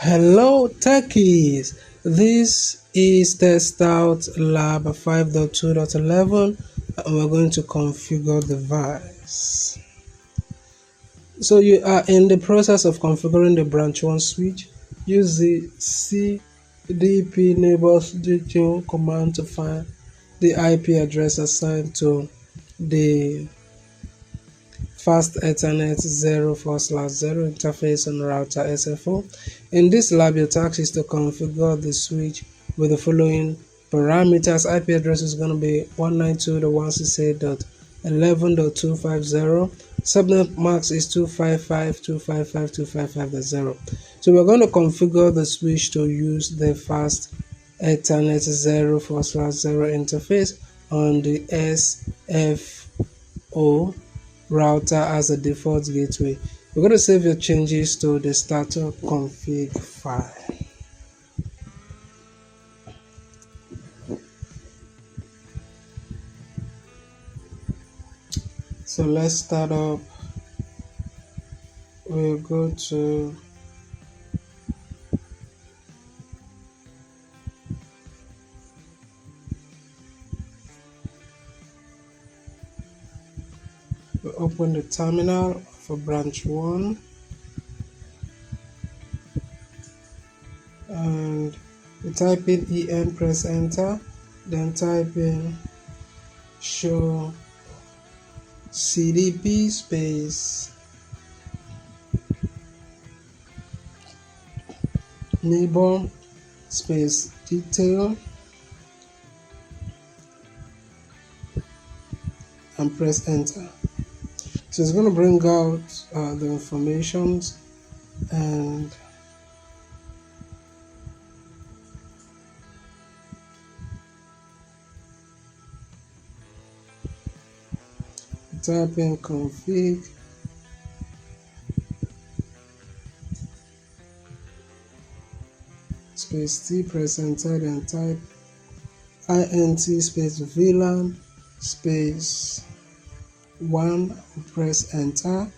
Hello, techies! This is TestOut Lab 5.2.11 and we're going to configure the device. So you are in the process of configuring the branch 1 switch. Use the cdp neighbors detail command to find the IP address assigned to the Fast Ethernet 0/0 interface on router SFO. In this lab, your task is to configure the switch with the following parameters. IP address is going to be 192.168.11.250. Subnet max is 255.255.255.0. So we're going to configure the switch to use the Fast Ethernet 0/0 interface on the SFO router as a default gateway. We're going to save your changes to the starter config file. So let's start up. We'll go to we'll open the terminal for branch 1 and we type in en, press enter, then type in show cdp space neighbor space detail and press enter. So it's going to bring out the information and type in config space t, press enter, then type int space VLAN space 1, press enter,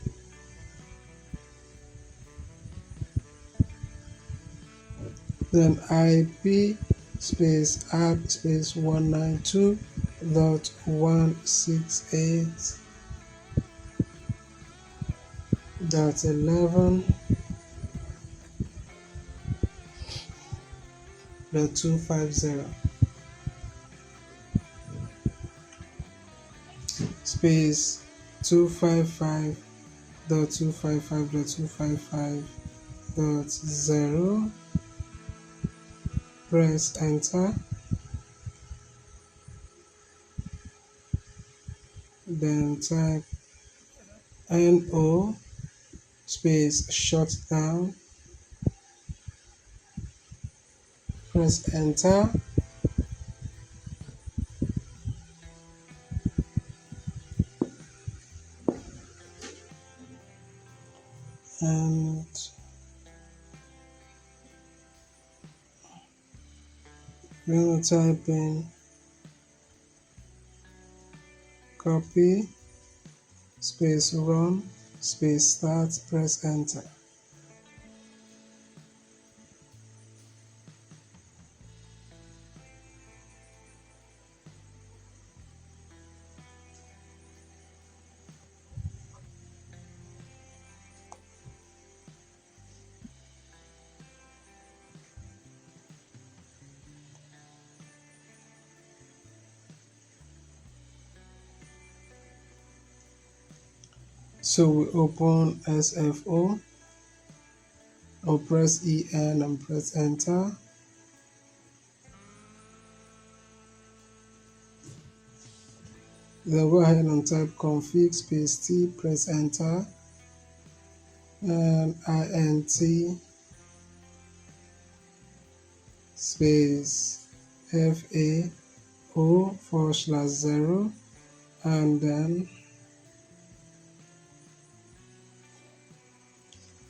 then IP space add space 192.168.11.250 space 255.255.255.0, press enter, then type no space shutdown, press enter, and we're going to type in copy space run space start, press enter. So we open SFO or press en and press enter. Then go ahead and type config space t, press enter, and int space FAO/0, and then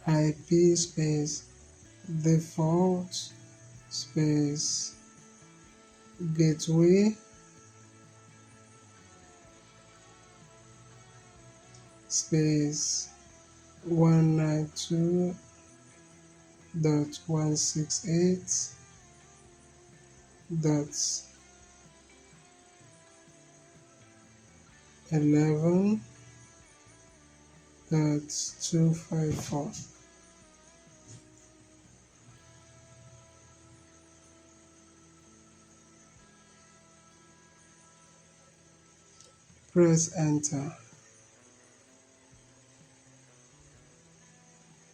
IP space default space gateway space 168.168.11.254. Press enter,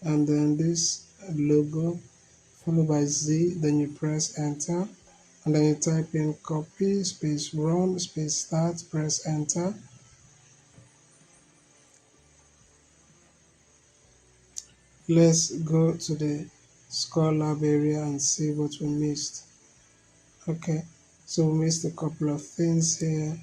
and then this logo followed by Z, then you press enter, and then you type in copy space run space start, press enter. Let's go to the Scholar area and see what we missed. Okay, so we missed a couple of things here.